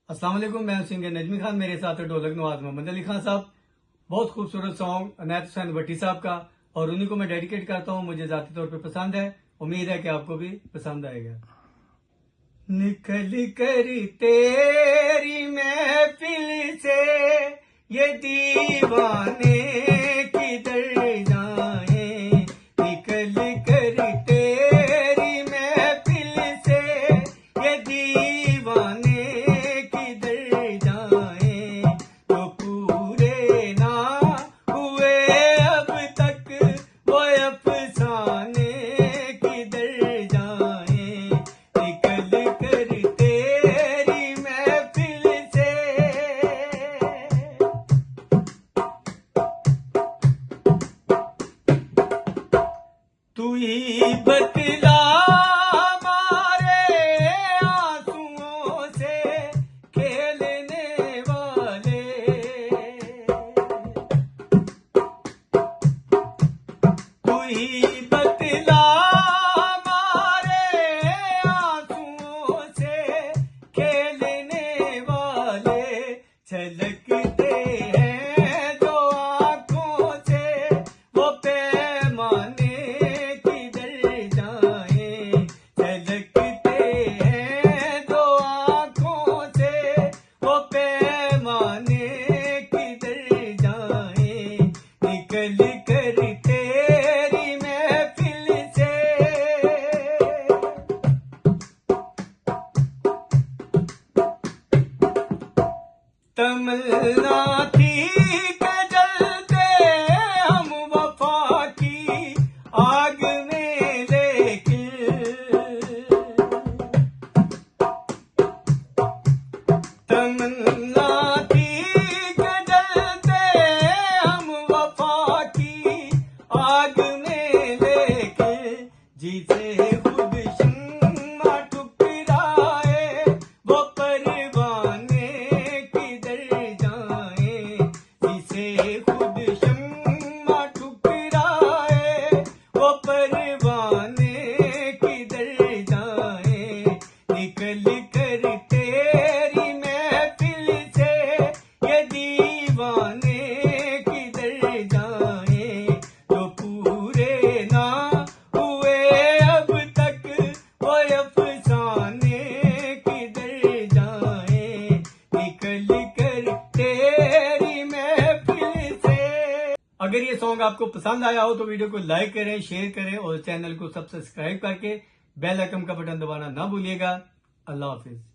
अस्सलाम वालेकुम, मैं सिंगर नजमी खान, मेरे साथ है ढोलक नवाज मोहम्मद अली खान साहब। बहुत खूबसूरत सॉन्ग अनायत हुसैन भट्टी साहब का, और उन्हीं को मैं डेडिकेट करता हूँ। मुझे जाती तौर पे पसंद है, उम्मीद है कि आपको भी पसंद आएगा। निकल कर तेरी महफिल से ये दीवाने किधर जाएं, निकल कर तेरी महफिल से ये दीवाने किधर जाएं, तो पूरे ना हुए अब तक वो अफसाने किधर जाएं, निकल कर तेरी महफिल से। तू ही बतला हमारे आंसुओं से खेलने वाले, तू ही बतला हमारे आंसुओं से खेलने वाले, छलकते हैं जो आंखों से वो पैमाने किधर जाएं, छलकते हैं जो आंखों से वो पैमाने किधर जाएं, निकल कर तेरी महफिल से। तमन्ना थी कि जलते हम वफा की आग में, लेकिन तमन्ना थी कि जलते हम वफा की आग में, लेकिन जिसे खुद शम्मा ठुकराए वो परवाने किधर जाएं, जिसे खुद शम्मा ठुकराए वो परवाने किधर जाएं, निकल कर तेरी महफिल से ये दीवाने किधर जाएं, तो पूरे ना हुए अब तक वो अफसाने किधर जाएं, निकल कर तेरी महफिल से। अगर ये सॉन्ग आपको पसंद आया हो तो वीडियो को लाइक करें, शेयर करें, और चैनल को सब्सक्राइब करके बेल आइकन का बटन दबाना ना भूलिएगा। अल्लाह हाफिज।